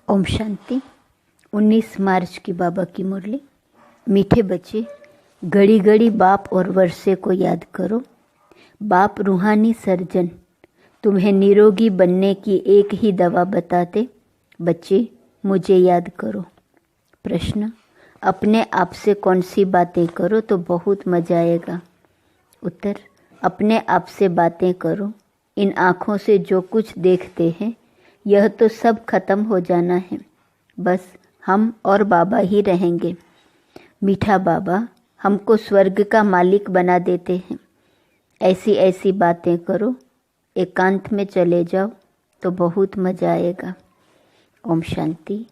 ओम शांति। 19 मार्च की बाबा की मुरली। मीठे बच्चे, घड़ी घड़ी बाप और वर्षे को याद करो। बाप रूहानी सर्जन तुम्हें निरोगी बनने की एक ही दवा बताते। बच्चे, मुझे याद करो। प्रश्न, अपने आप से कौन सी बातें करो तो बहुत मजा आएगा। उत्तर, अपने आप से बातें करो। इन आँखों से जो कुछ देखते हैं यह तो सब खत्म हो जाना है, बस हम और बाबा ही रहेंगे। मीठा बाबा हमको स्वर्ग का मालिक बना देते हैं। ऐसी ऐसी बातें करो, एकांत में चले जाओ तो बहुत मजा आएगा। ओम शांति।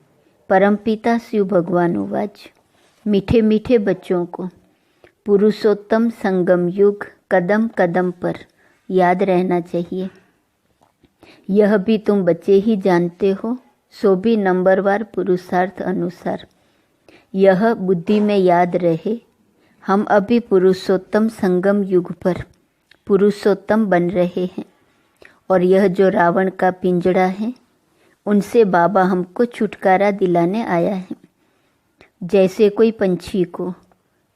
परमपिता शिव भगवान उवाच। मीठे मीठे बच्चों को पुरुषोत्तम संगम युग कदम कदम पर याद रहना चाहिए। यह भी तुम बच्चे ही जानते हो, सो भी नंबरवार पुरुषार्थ अनुसार यह बुद्धि में याद रहे। हम अभी पुरुषोत्तम संगम युग पर पुरुषोत्तम बन रहे हैं और यह जो रावण का पिंजड़ा है उनसे बाबा हमको छुटकारा दिलाने आया है। जैसे कोई पंछी को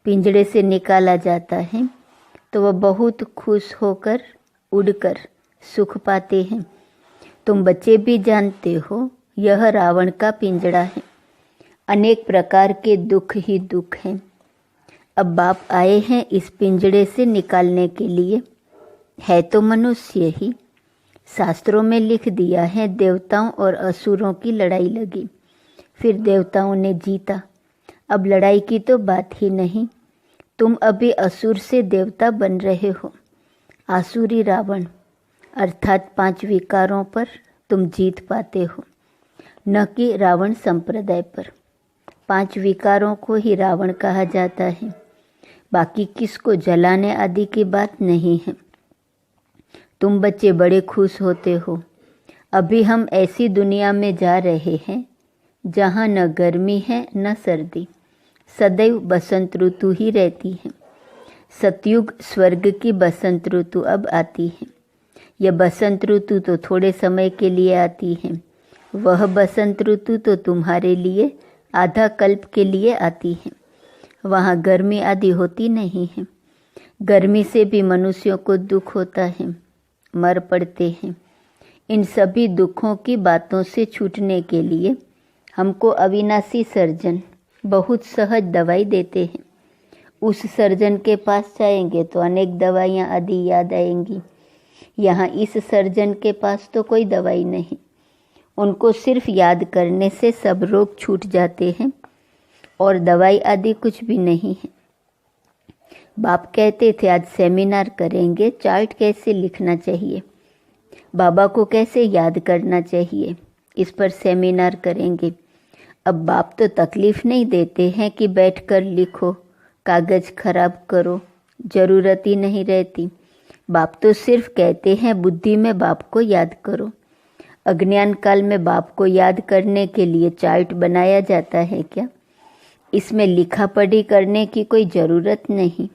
पिंजड़े से निकाला जाता है तो वह बहुत खुश होकर उड़कर सुख पाते हैं। तुम बच्चे भी जानते हो यह रावण का पिंजड़ा है। अनेक प्रकार के दुख ही दुख हैं। अब बाप आए हैं इस पिंजड़े से निकालने के लिए। है तो मनुष्य ही। शास्त्रों में लिख दिया है देवताओं और असुरों की लड़ाई लगी, फिर देवताओं ने जीता। अब लड़ाई की तो बात ही नहीं। तुम अभी असुर से देवता बन रहे हो। आसुरी रावण अर्थात 5 विकारों पर तुम जीत पाते हो, न कि रावण संप्रदाय पर। 5 विकारों को ही रावण कहा जाता है, बाकी किसको जलाने आदि की बात नहीं है। तुम बच्चे बड़े खुश होते हो। अभी हम ऐसी दुनिया में जा रहे हैं जहाँ न गर्मी है न सर्दी, सदैव बसंत ऋतु ही रहती है। सतयुग स्वर्ग की बसंत ऋतु अब आती है। यह बसंत ऋतु तो थोड़े समय के लिए आती है, वह बसंत ऋतु तो तुम्हारे लिए आधा कल्प के लिए आती है। वहाँ गर्मी आदि होती नहीं है। गर्मी से भी मनुष्यों को दुख होता है, मर पड़ते हैं। इन सभी दुखों की बातों से छूटने के लिए हमको अविनाशी सर्जन बहुत सहज दवाई देते हैं। उस सर्जन के पास जाएंगे तो अनेक दवाइयाँ आदि याद आएंगी। यहाँ इस सर्जन के पास तो कोई दवाई नहीं। उनको सिर्फ याद करने से सब रोग छूट जाते हैं और दवाई आदि कुछ भी नहीं है। बाप कहते थे आज सेमिनार करेंगे, चार्ट कैसे लिखना चाहिए, बाबा को कैसे याद करना चाहिए, इस पर सेमिनार करेंगे। अब बाप तो तकलीफ नहीं देते हैं कि बैठकर लिखो, कागज़ खराब करो, ज़रूरत ही नहीं रहती। बाप तो सिर्फ कहते हैं बुद्धि में बाप को याद करो। अज्ञान काल में बाप को याद करने के लिए चार्ट बनाया जाता है क्या? इसमें लिखा पढ़ी करने की कोई ज़रूरत नहीं।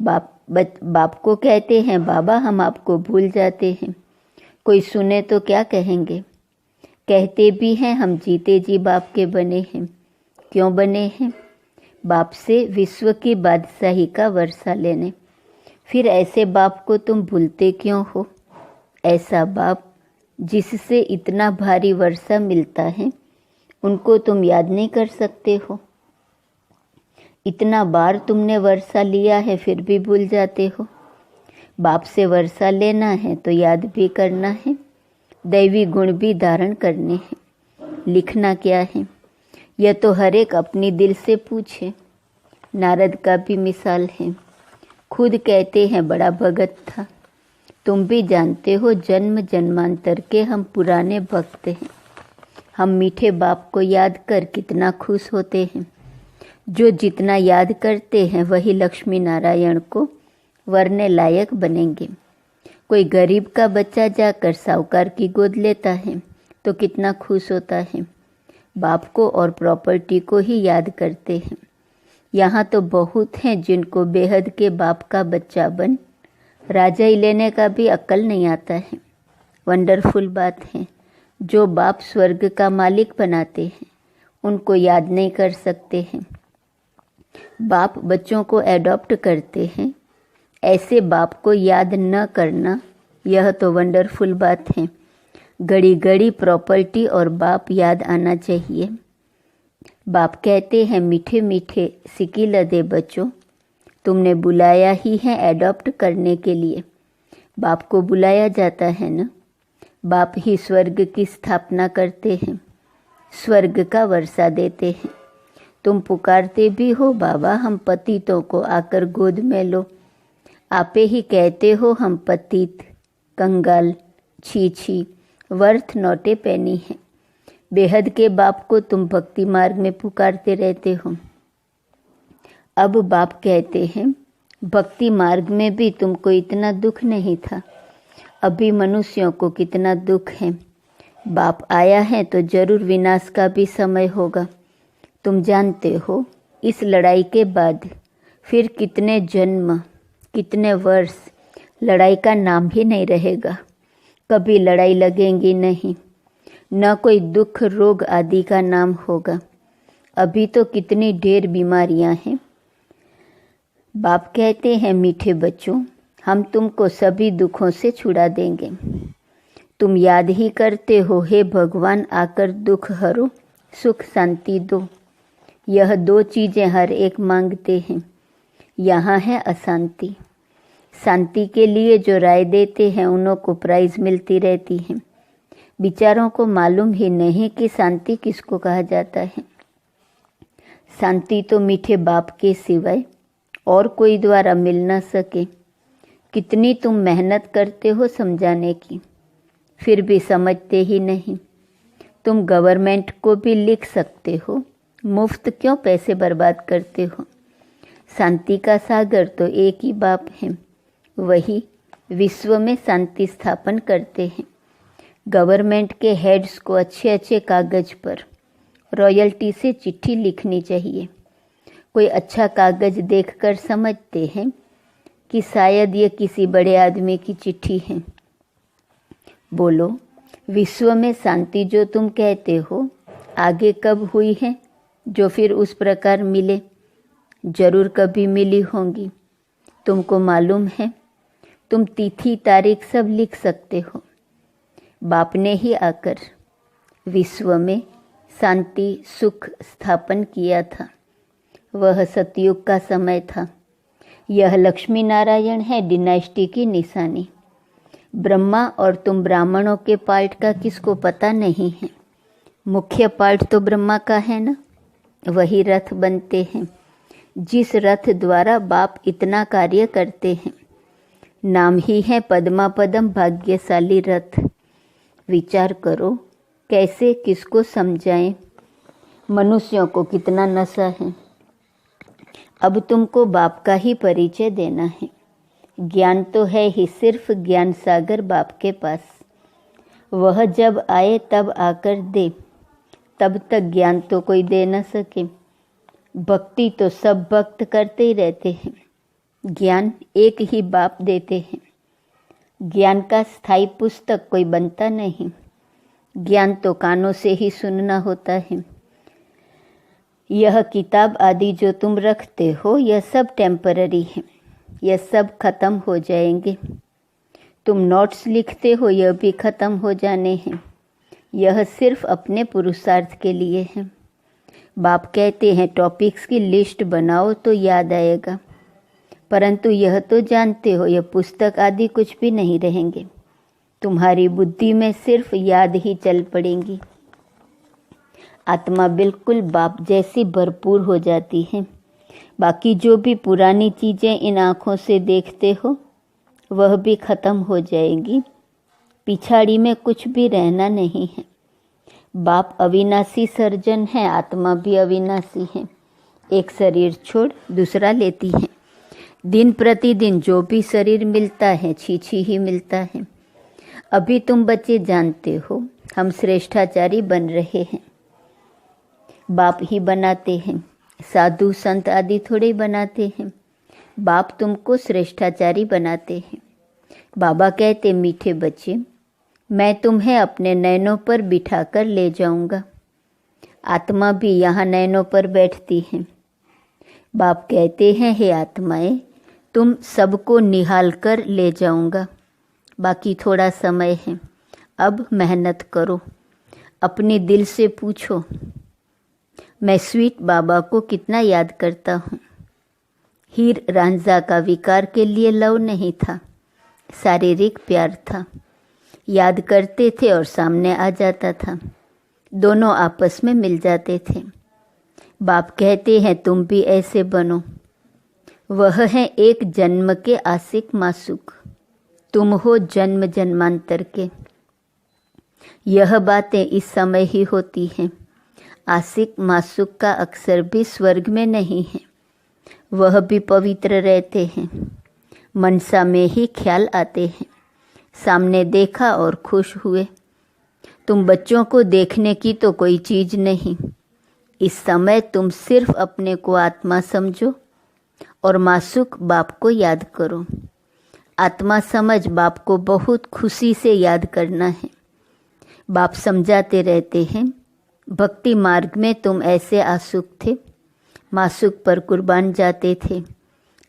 बाप को कहते हैं बाबा हम आपको भूल जाते हैं। कोई सुने तो क्या कहेंगे? कहते भी हैं हम जीते जी बाप के बने हैं। क्यों बने हैं? बाप से विश्व की बादशाही का वर्षा लेने। फिर ऐसे बाप को तुम भूलते क्यों हो? ऐसा बाप जिससे इतना भारी वर्षा मिलता है उनको तुम याद नहीं कर सकते हो। इतना बार तुमने वर्षा लिया है फिर भी भूल जाते हो। बाप से वर्षा लेना है तो याद भी करना है, दैवी गुण भी धारण करने हैं। लिखना क्या है यह तो हर एक अपनी दिल से पूछे। नारद का भी मिसाल है, खुद कहते हैं बड़ा भगत था। तुम भी जानते हो जन्म जन्मांतर के हम पुराने भक्त हैं। हम मीठे बाप को याद कर कितना खुश होते हैं। जो जितना याद करते हैं वही लक्ष्मी नारायण को वरने लायक बनेंगे। कोई गरीब का बच्चा जाकर साहूकार की गोद लेता है तो कितना खुश होता है। बाप को और प्रॉपर्टी को ही याद करते हैं। यहाँ तो बहुत हैं जिनको बेहद के बाप का बच्चा बन राजा ही लेने का भी अक्ल नहीं आता है। वंडरफुल बात है। जो बाप स्वर्ग का मालिक बनाते हैं उनको याद नहीं कर सकते हैं। बाप बच्चों को एडॉप्ट करते हैं, ऐसे बाप को याद न करना यह तो वंडरफुल बात है। घड़ी घड़ी प्रॉपर्टी और बाप याद आना चाहिए। बाप कहते हैं, मीठे मीठे सिकिलदे बच्चों, तुमने बुलाया ही है एडॉप्ट करने के लिए। बाप को बुलाया जाता है ना। बाप ही स्वर्ग की स्थापना करते हैं, स्वर्ग का वर्षा देते हैं। तुम पुकारते भी हो, बाबा हम पतितों को आकर गोद में लो। आपे ही कहते हो हम पतित, कंगाल, छी छी, वर्थ नॉट ए पेनी है। बेहद के बाप को तुम भक्ति मार्ग में पुकारते रहते हो। अब बाप कहते हैं, भक्ति मार्ग में भी तुमको इतना दुख नहीं था, अभी मनुष्यों को कितना दुख है। बाप आया है तो जरूर विनाश का भी समय होगा। तुम जानते हो इस लड़ाई के बाद फिर कितने जन्म, कितने वर्ष लड़ाई का नाम ही नहीं रहेगा। कभी लड़ाई लगेंगी नहीं, न कोई दुख रोग आदि का नाम होगा। अभी तो कितनी ढेर बीमारियां हैं। बाप कहते हैं, मीठे बच्चों हम तुमको सभी दुखों से छुड़ा देंगे। तुम याद ही करते हो, हे भगवान आकर दुख हरो, सुख शांति दो। यह दो चीज़ें हर एक मांगते हैं। यहाँ है अशांति। शांति के लिए जो राय देते हैं उन्हों को प्राइज मिलती रहती है। बेचारों को मालूम ही नहीं कि शांति किसको कहा जाता है। शांति तो मीठे बाप के सिवाय और कोई द्वारा मिल न सके। कितनी तुम मेहनत करते हो समझाने की, फिर भी समझते ही नहीं। तुम गवर्नमेंट को भी लिख सकते हो, मुफ्त क्यों पैसे बर्बाद करते हो। शांति का सागर तो एक ही बाप है, वही विश्व में शांति स्थापन करते हैं। गवर्नमेंट के हेड्स को अच्छे अच्छे कागज पर रॉयल्टी से चिट्ठी लिखनी चाहिए। कोई अच्छा कागज देखकर समझते हैं कि शायद ये किसी बड़े आदमी की चिट्ठी है। बोलो, विश्व में शांति जो तुम कहते हो आगे कब हुई है जो फिर उस प्रकार मिले? जरूर कभी मिली होंगी। तुमको मालूम है, तुम तिथि तारीख सब लिख सकते हो। बाप ने ही आकर विश्व में शांति सुख स्थापन किया था। वह सतयुग का समय था। यह लक्ष्मी नारायण है डिनाइस्टी की निशानी। ब्रह्मा और तुम ब्राह्मणों के पार्ट का किसको पता नहीं है। मुख्य पार्ट तो ब्रह्मा का है ना। वही रथ बनते हैं, जिस रथ द्वारा बाप इतना कार्य करते हैं। नाम ही है पद्मा पदम भाग्यशाली रथ। विचार करो कैसे किसको समझाएं। मनुष्यों को कितना नशा है। अब तुमको बाप का ही परिचय देना है। ज्ञान तो है ही सिर्फ ज्ञान सागर बाप के पास। वह जब आए तब आकर दे, तब तक ज्ञान तो कोई दे न सके। भक्ति तो सब भक्त करते ही रहते हैं, ज्ञान एक ही बाप देते हैं। ज्ञान का स्थायी पुस्तक कोई बनता नहीं। ज्ञान तो कानों से ही सुनना होता है। यह किताब आदि जो तुम रखते हो यह सब टेम्पररी है, यह सब खत्म हो जाएंगे। तुम नोट्स लिखते हो यह भी खत्म हो जाने हैं। यह सिर्फ अपने पुरुषार्थ के लिए है। बाप कहते हैं टॉपिक्स की लिस्ट बनाओ तो याद आएगा, परंतु यह तो जानते हो यह पुस्तक आदि कुछ भी नहीं रहेंगे। तुम्हारी बुद्धि में सिर्फ याद ही चल पड़ेंगी। आत्मा बिल्कुल बाप जैसी भरपूर हो जाती है। बाकी जो भी पुरानी चीज़ें इन आँखों से देखते हो वह भी खत्म हो जाएगी। पिछाड़ी में कुछ भी रहना नहीं है। बाप अविनाशी सर्जन है, आत्मा भी अविनाशी है। एक शरीर छोड़ दूसरा लेती है। दिन प्रतिदिन जो भी शरीर मिलता है छी ही मिलता है। अभी तुम बच्चे जानते हो हम श्रेष्ठाचारी बन रहे हैं। बाप ही बनाते हैं, साधु संत आदि थोड़े बनाते हैं। बाप तुमको श्रेष्ठाचारी बनाते हैं। बाबा कहते मीठे बच्चे मैं तुम्हें अपने नैनों पर बिठाकर ले जाऊंगा। आत्मा भी यहाँ नैनों पर बैठती है। बाप कहते हैं, हे आत्माएं, तुम सबको निहाल कर ले जाऊंगा। बाकी थोड़ा समय है, अब मेहनत करो। अपने दिल से पूछो, मैं स्वीट बाबा को कितना याद करता हूँ। हीर रांझा का विकार के लिए लव नहीं था, शारीरिक प्यार था। याद करते थे और सामने आ जाता था, दोनों आपस में मिल जाते थे। बाप कहते हैं, तुम भी ऐसे बनो। वह है एक जन्म के आशिक मासूक, तुम हो जन्म जन्मांतर के। यह बातें इस समय ही होती हैं। आशिक मासूक का अक्सर भी स्वर्ग में नहीं है, वह भी पवित्र रहते हैं। मनसा में ही ख्याल आते हैं। सामने देखा और खुश हुए। तुम बच्चों को देखने की तो कोई चीज़ नहीं। इस समय तुम सिर्फ अपने को आत्मा समझो और मासूक बाप को याद करो। आत्मा समझ बाप को बहुत खुशी से याद करना है। बाप समझाते रहते हैं, भक्ति मार्ग में तुम ऐसे आसुक थे, मासूक पर कुर्बान जाते थे।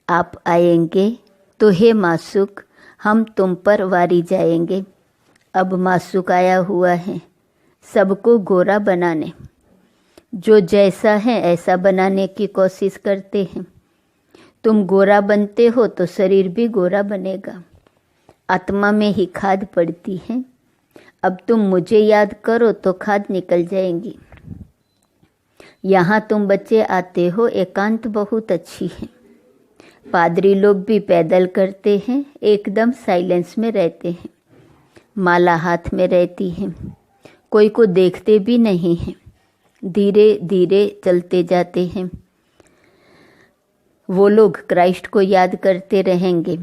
आप आएंगे तो हे मासूक, हम तुम पर वारी जाएंगे। अब मासूक आया हुआ है सबको गोरा बनाने। जो जैसा है ऐसा बनाने की कोशिश करते हैं। तुम गोरा बनते हो तो शरीर भी गोरा बनेगा। आत्मा में ही खाद पड़ती है। अब तुम मुझे याद करो तो खाद निकल जाएंगी। यहाँ तुम बच्चे आते हो, एकांत बहुत अच्छी है। पादरी लोग भी पैदल करते हैं, एकदम साइलेंस में रहते हैं। माला हाथ में रहती है, कोई को देखते भी नहीं हैं। धीरे धीरे चलते जाते हैं। वो लोग क्राइस्ट को याद करते रहेंगे,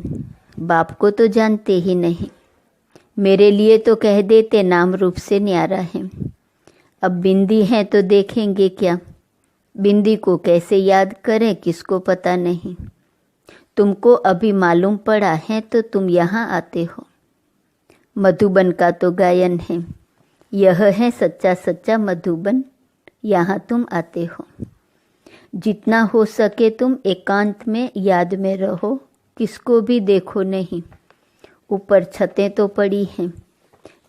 बाप को तो जानते ही नहीं। मेरे लिए तो कह देते नाम रूप से न्यारा है। अब बिंदी है तो देखेंगे क्या, बिंदी को कैसे याद करें किसको पता नहीं। तुमको अभी मालूम पड़ा है तो तुम यहाँ आते हो। मधुबन का तो गायन है, यह है सच्चा सच्चा मधुबन, यहाँ तुम आते हो। जितना हो सके तुम एकांत में याद में रहो, किसको भी देखो नहीं। ऊपर छतें तो पड़ी हैं,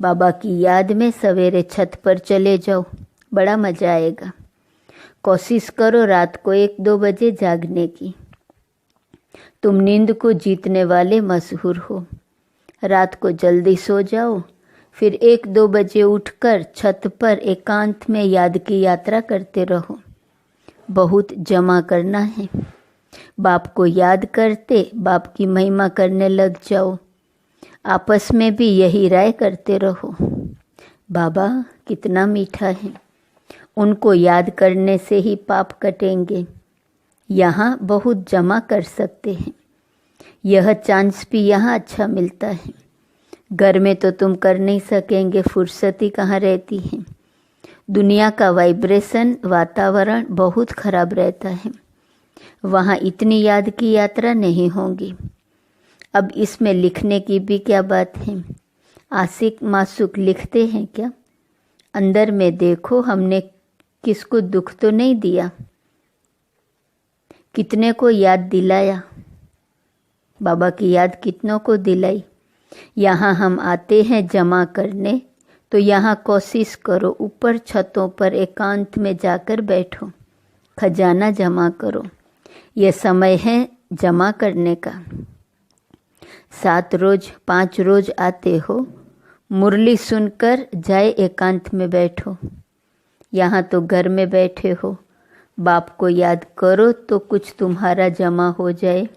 बाबा की याद में सवेरे छत पर चले जाओ, बड़ा मज़ा आएगा। कोशिश करो रात को 1-2 बजे जागने की। तुम नींद को जीतने वाले मशहूर हो। रात को जल्दी सो जाओ, फिर 1-2 बजे उठकर छत पर एकांत में याद की यात्रा करते रहो। बहुत जमा करना है। बाप को याद करते बाप की महिमा करने लग जाओ। आपस में भी यही राय करते रहो, बाबा कितना मीठा है, उनको याद करने से ही पाप कटेंगे। यहाँ बहुत जमा कर सकते हैं। यह चांस भी यहाँ अच्छा मिलता है। घर में तो तुम कर नहीं सकेंगे, फुर्सती कहाँ रहती है। दुनिया का वाइब्रेशन वातावरण बहुत खराब रहता है, वहाँ इतनी याद की यात्रा नहीं होगी। अब इसमें लिखने की भी क्या बात है। आशिक मासूक लिखते हैं क्या। अंदर में देखो, हमने किसको दुख तो नहीं दिया, कितने को याद दिलाया। बाबा की याद कितनों को दिलाई। यहाँ हम आते हैं जमा करने, तो यहाँ कोशिश करो ऊपर छतों पर एकांत में जाकर बैठो, खजाना जमा करो। यह समय है जमा करने का। 7 रोज 5 रोज आते हो, मुरली सुनकर जाए एकांत में बैठो। यहाँ तो घर में बैठे हो, बाप को याद करो तो कुछ तुम्हारा जमा हो जाए।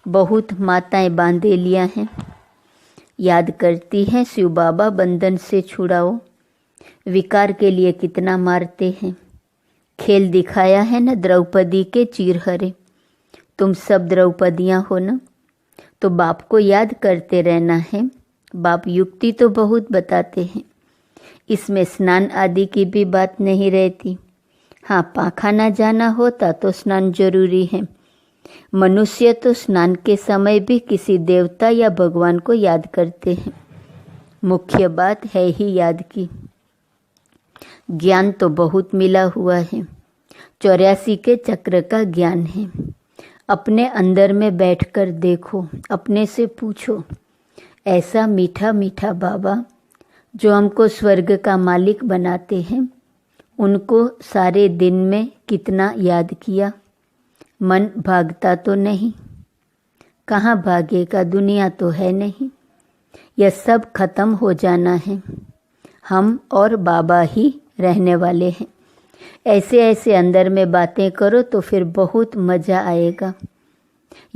बहुत माताएं बांधे लिया हैं, याद करती हैं शिव बाबा बंधन से छुड़ाओ। विकार के लिए कितना मारते हैं। खेल दिखाया है न द्रौपदी के चीरहरे। तुम सब द्रौपदियाँ हो न, तो बाप को याद करते रहना है। बाप युक्ति तो बहुत बताते हैं, इसमें स्नान आदि की भी बात नहीं रहती। हाँ, पाखाना जाना होता तो स्नान जरूरी है। मनुष्य तो स्नान के समय भी किसी देवता या भगवान को याद करते हैं। मुख्य बात है ही याद की। ज्ञान तो बहुत मिला हुआ है, 84 के चक्र का ज्ञान है। अपने अंदर में बैठकर देखो, अपने से पूछो, ऐसा मीठा मीठा बाबा जो हमको स्वर्ग का मालिक बनाते हैं, उनको सारे दिन में कितना याद किया। मन भागता तो नहीं, कहाँ भागेगा, दुनिया तो है नहीं। यह सब खत्म हो जाना है, हम और बाबा ही रहने वाले हैं। ऐसे ऐसे अंदर में बातें करो तो फिर बहुत मज़ा आएगा।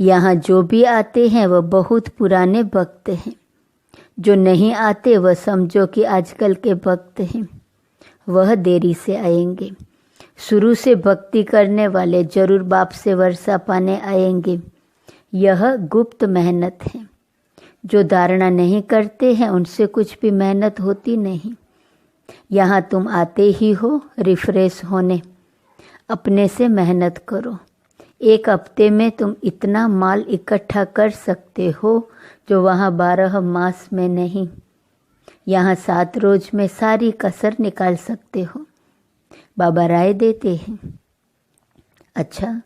यहाँ जो भी आते हैं वह बहुत पुराने भक्त हैं, जो नहीं आते वह समझो कि आजकल के भक्त हैं, वह देरी से आएंगे। शुरू से भक्ति करने वाले जरूर बाप से वर्षा पाने आएंगे। यह गुप्त मेहनत है। जो धारणा नहीं करते हैं उनसे कुछ भी मेहनत होती नहीं। यहाँ तुम आते ही हो रिफ्रेश होने, अपने से मेहनत करो। 1 हफ्ते में तुम इतना माल इकट्ठा कर सकते हो जो वहाँ 12 मास में नहीं। यहाँ 7 रोज में सारी कसर निकाल सकते हो। बाबा राय देते हैं, अच्छा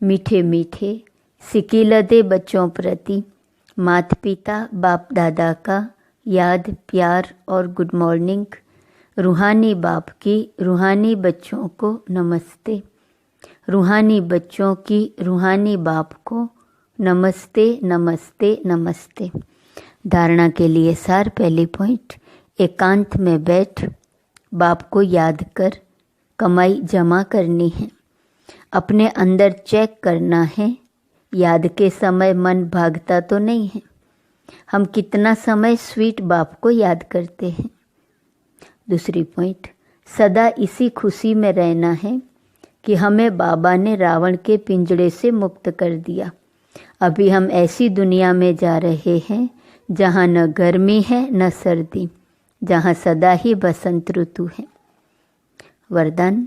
मीठे मीठे सिकिलदे बच्चों प्रति माता पिता बाप दादा का याद प्यार और गुड मॉर्निंग। रूहानी बाप की रूहानी बच्चों को नमस्ते। रूहानी बच्चों की रूहानी बाप को नमस्ते नमस्ते नमस्ते। धारणा के लिए सार, पहली पॉइंट, एकांत में बैठ बाप को याद कर कमाई जमा करनी है। अपने अंदर चेक करना है, याद के समय मन भागता तो नहीं है। हम कितना समय स्वीट बाप को याद करते हैं। दूसरी पॉइंट, सदा इसी खुशी में रहना है कि हमें बाबा ने रावण के पिंजड़े से मुक्त कर दिया। अभी हम ऐसी दुनिया में जा रहे हैं जहाँ न गर्मी है न सर्दी, जहाँ सदा ही बसंत ऋतु है। वरदान,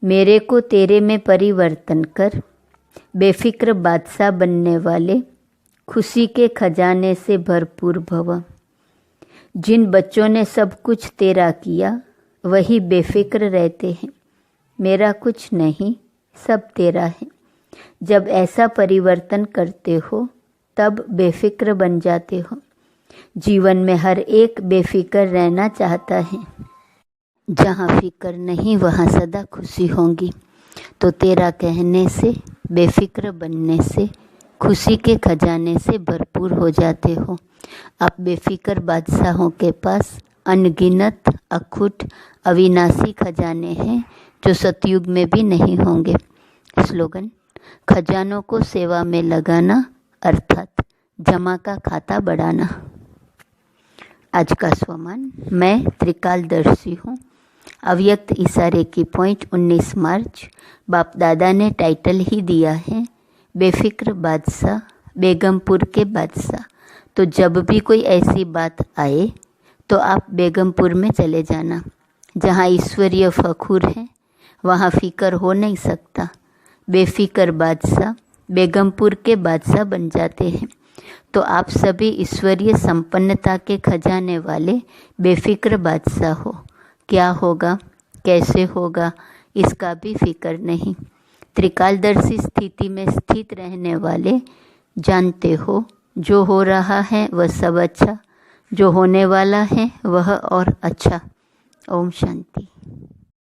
मेरे को तेरे में परिवर्तन कर, बेफिक्र बादशाह बनने वाले खुशी के खजाने से भरपूर भव। जिन बच्चों ने सब कुछ तेरा किया वही बेफिक्र रहते हैं। मेरा कुछ नहीं, सब तेरा है। जब ऐसा परिवर्तन करते हो तब बेफिक्र बन जाते हो। जीवन में हर एक बेफिक्र रहना चाहता है। जहाँ फिक्र नहीं वहाँ सदा खुशी होगी। तो तेरा कहने से, बेफिक्र बनने से, खुशी के खजाने से भरपूर हो जाते हो। आप बेफिक्र बादशाहों के पास अनगिनत अखुट अविनाशी खजाने हैं जो सतयुग में भी नहीं होंगे। स्लोगन, खजानों को सेवा में लगाना अर्थात जमा का खाता बढ़ाना। आज का स्वमान, मैं त्रिकालदर्शी हूँ। अव्यक्त इशारे की पॉइंट 19 मार्च। बाप दादा ने टाइटल ही दिया है बेफिक्र बादशाह, बेगमपुर के बादशाह। तो जब भी कोई ऐसी बात आए तो आप बेगमपुर में चले जाना। जहाँ ईश्वरीय फखूर है वहाँ फिक्र हो नहीं सकता। बेफिक्र बादशाह बेगमपुर के बादशाह बन जाते हैं। तो आप सभी ईश्वरीय संपन्नता के खजाने वाले बेफिक्र बादशाह हो। क्या होगा, कैसे होगा, इसका भी फिक्र नहीं। त्रिकालदर्शी स्थिति में स्थित रहने वाले जानते हो जो हो रहा है वह सब अच्छा, जो होने वाला है वह और अच्छा। ओम शांति।